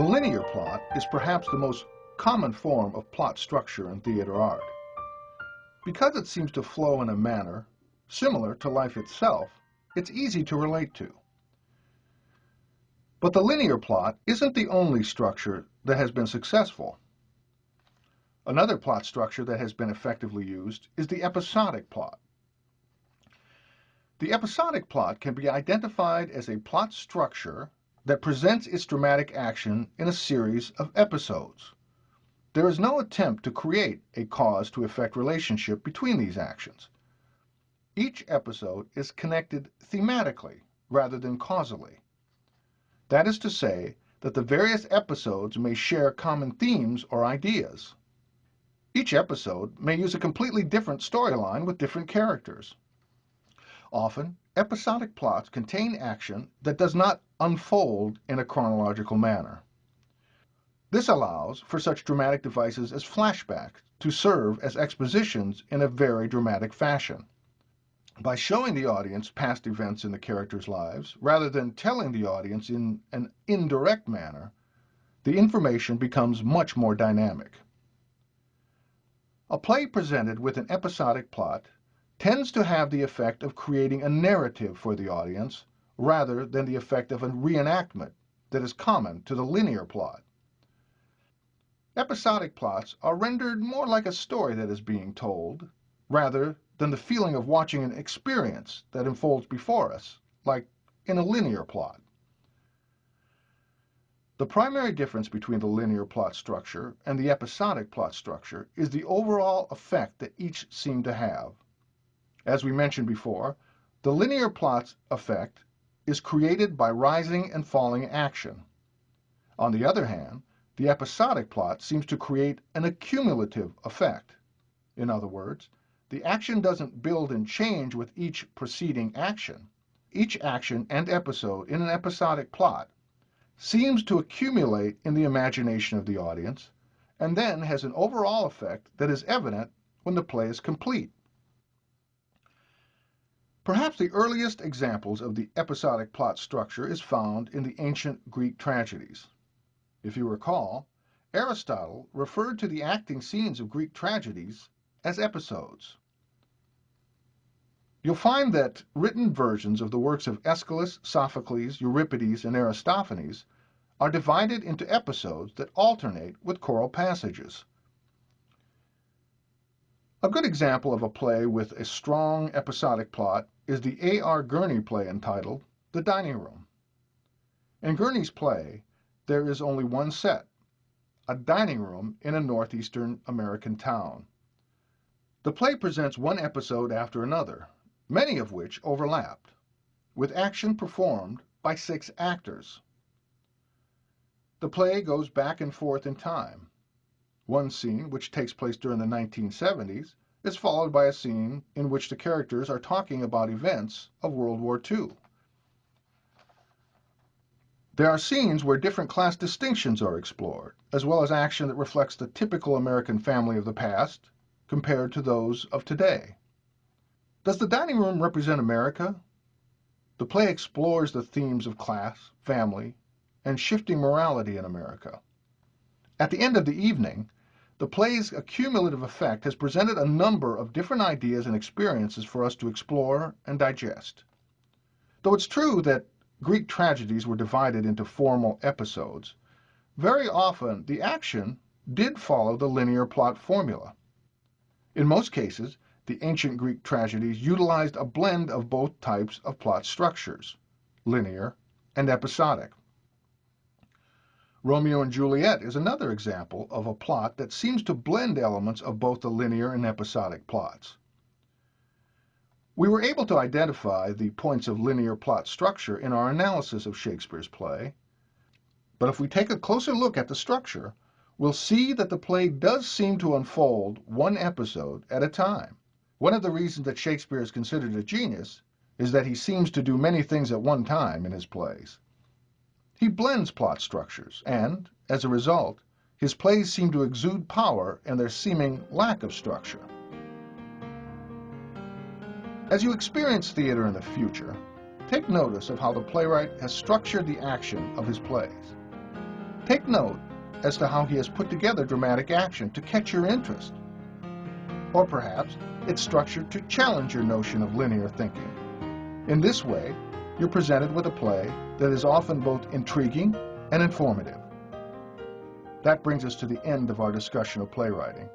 The linear plot is perhaps the most common form of plot structure in theater art. Because it seems to flow in a manner similar to life itself, it's easy to relate to. But the linear plot isn't the only structure that has been successful. Another plot structure that has been effectively used is the episodic plot. The episodic plot can be identified as a plot structure that presents its dramatic action in a series of episodes. There is no attempt to create a cause-to-effect relationship between these actions. Each episode is connected thematically rather than causally. That is to say that the various episodes may share common themes or ideas. Each episode may use a completely different storyline with different characters. Often, episodic plots contain action that does not unfold in a chronological manner. This allows for such dramatic devices as flashbacks to serve as expositions in a very dramatic fashion. By showing the audience past events in the characters' lives, rather than telling the audience in an indirect manner, the information becomes much more dynamic. A play presented with an episodic plot tends to have the effect of creating a narrative for the audience rather than the effect of a reenactment that is common to the linear plot. Episodic plots are rendered more like a story that is being told, rather than the feeling of watching an experience that unfolds before us, like in a linear plot. The primary difference between the linear plot structure and the episodic plot structure is the overall effect that each seem to have. As we mentioned before, the linear plot's effect is created by rising and falling action. On the other hand, the episodic plot seems to create an accumulative effect. In other words, the action doesn't build and change with each preceding action. Each action and episode in an episodic plot seems to accumulate in the imagination of the audience and then has an overall effect that is evident when the play is complete. Perhaps the earliest examples of the episodic plot structure is found in the ancient Greek tragedies. If you recall, Aristotle referred to the acting scenes of Greek tragedies as episodes. You'll find that written versions of the works of Aeschylus, Sophocles, Euripides, and Aristophanes are divided into episodes that alternate with choral passages. A good example of a play with a strong episodic plot is the A.R. Gurney play entitled The Dining Room. In Gurney's play, there is only one set, a dining room in a northeastern American town. The play presents one episode after another, many of which overlapped, with action performed by 6 actors. The play goes back and forth in time. One scene, which takes place during the 1970s, is followed by a scene in which the characters are talking about events of World War II. There are scenes where different class distinctions are explored, as well as action that reflects the typical American family of the past compared to those of today. Does the dining room represent America? The play explores the themes of class, family, and shifting morality in America. At the end of the evening, the play's accumulative effect has presented a number of different ideas and experiences for us to explore and digest. Though it's true that Greek tragedies were divided into formal episodes, very often the action did follow the linear plot formula. In most cases, the ancient Greek tragedies utilized a blend of both types of plot structures, linear and episodic. Romeo and Juliet is another example of a plot that seems to blend elements of both the linear and episodic plots. We were able to identify the points of linear plot structure in our analysis of Shakespeare's play, but if we take a closer look at the structure, we'll see that the play does seem to unfold one episode at a time. One of the reasons that Shakespeare is considered a genius is that he seems to do many things at one time in his plays. He blends plot structures, and, as a result, his plays seem to exude power in their seeming lack of structure. As you experience theater in the future, take notice of how the playwright has structured the action of his plays. Take note as to how he has put together dramatic action to catch your interest. Or perhaps it's structured to challenge your notion of linear thinking. In this way, you're presented with a play that is often both intriguing and informative. That brings us to the end of our discussion of playwriting.